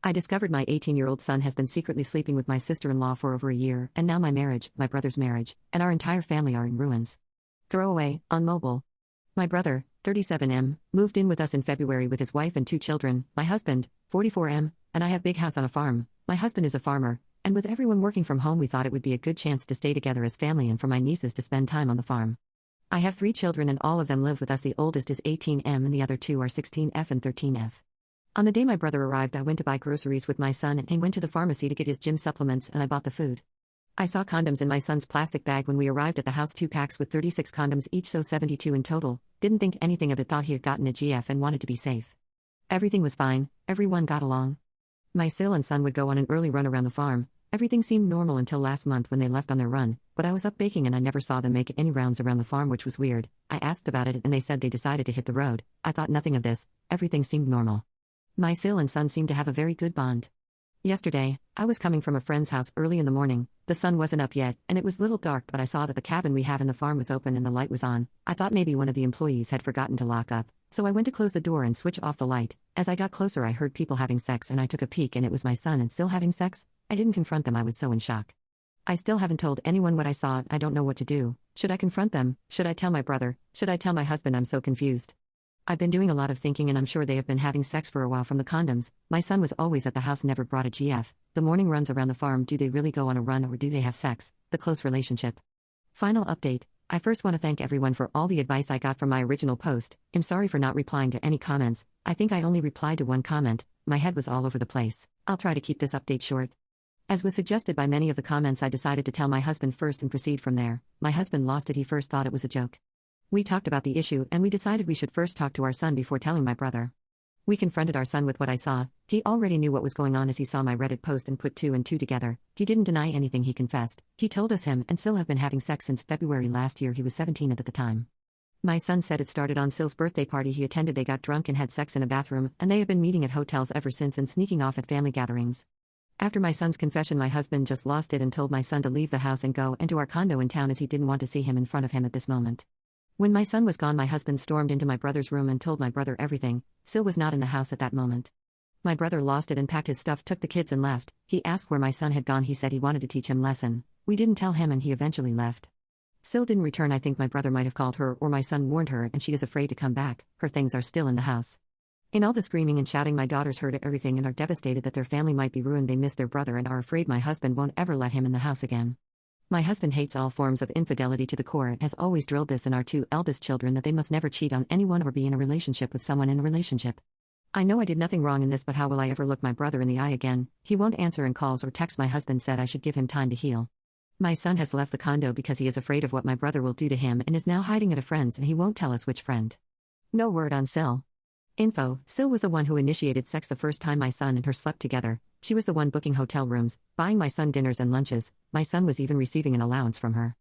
I discovered my 18-year-old son has been secretly sleeping with my sister-in-law for over a year, and now my marriage, my brother's marriage, and our entire family are in ruins. Throwaway, on mobile. My brother, 37M, moved in with us in February with his wife and 2 children, my husband, 44M, and I have big house on a farm. My husband is a farmer, and with everyone working from home we thought it would be a good chance to stay together as family and for my nieces to spend time on the farm. I have 3 children and all of them live with us. The oldest is 18M and the other 2 are 16F and 13F. On the day my brother arrived, I went to buy groceries with my son and he went to the pharmacy to get his gym supplements and I bought the food. I saw condoms in my son's plastic bag when we arrived at the house, 2 packs with 36 condoms each, so 72 in total. Didn't think anything of it, thought he had gotten a GF and wanted to be safe. Everything was fine, everyone got along. My Sil and son would go on an early run around the farm. Everything seemed normal until last month when they left on their run, but I was up baking and I never saw them make any rounds around the farm, which was weird. I asked about it and they said they decided to hit the road. I thought nothing of this, everything seemed normal. My Sil and son seemed to have a very good bond. Yesterday, I was coming from a friend's house early in the morning. The sun wasn't up yet, and it was little dark, but I saw that the cabin we have in the farm was open and the light was on. I thought maybe one of the employees had forgotten to lock up, so I went to close the door and switch off the light. As I got closer I heard people having sex and I took a peek and it was my son and Sil having sex. I didn't confront them, I was so in shock. I still haven't told anyone what I saw. I don't know what to do. Should I confront them? Should I tell my brother? Should I tell my husband? I'm so confused. I've been doing a lot of thinking and I'm sure they have been having sex for a while from the condoms. My son was always at the house, never brought a GF. The morning runs around the farm, do they really go on a run or do they have sex? The close relationship. Final update. I first want to thank everyone for all the advice I got from my original post. I'm sorry for not replying to any comments. I think I only replied to 1 comment. My head was all over the place. I'll try to keep this update short. As was suggested by many of the comments, I decided to tell my husband first and proceed from there. My husband lost it. He first thought it was a joke. We talked about the issue and we decided we should first talk to our son before telling my brother. We confronted our son with what I saw. He already knew what was going on as he saw my Reddit post and put 2 and 2 together. He didn't deny anything, he confessed. He told us him and Sil have been having sex since February last year. He was 17 at the time. My son said it started on Sil's birthday party he attended. They got drunk and had sex in a bathroom, and they have been meeting at hotels ever since and sneaking off at family gatherings. After my son's confession, my husband just lost it and told my son to leave the house and go into our condo in town as he didn't want to see him in front of him at this moment. When my son was gone, my husband stormed into my brother's room and told my brother everything. Sil was not in the house at that moment. My brother lost it and packed his stuff, took the kids and left. He asked where my son had gone. He said he wanted to teach him lesson. We didn't tell him and he eventually left. Sil didn't return. I think my brother might have called her or my son warned her and she is afraid to come back. Her things are still in the house. In all the screaming and shouting, my daughters heard everything and are devastated that their family might be ruined. They miss their brother and are afraid my husband won't ever let him in the house again. My husband hates all forms of infidelity to the core and has always drilled this in our 2 eldest children that they must never cheat on anyone or be in a relationship with someone in a relationship. I know I did nothing wrong in this, but how will I ever look my brother in the eye again? He won't answer in calls or texts. My husband said I should give him time to heal. My son has left the condo because he is afraid of what my brother will do to him and is now hiding at a friend's and he won't tell us which friend. No word on Sil. Info: Sil was the one who initiated sex the first time my son and her slept together. She was the one booking hotel rooms, buying my son dinners and lunches. My son was even receiving an allowance from her.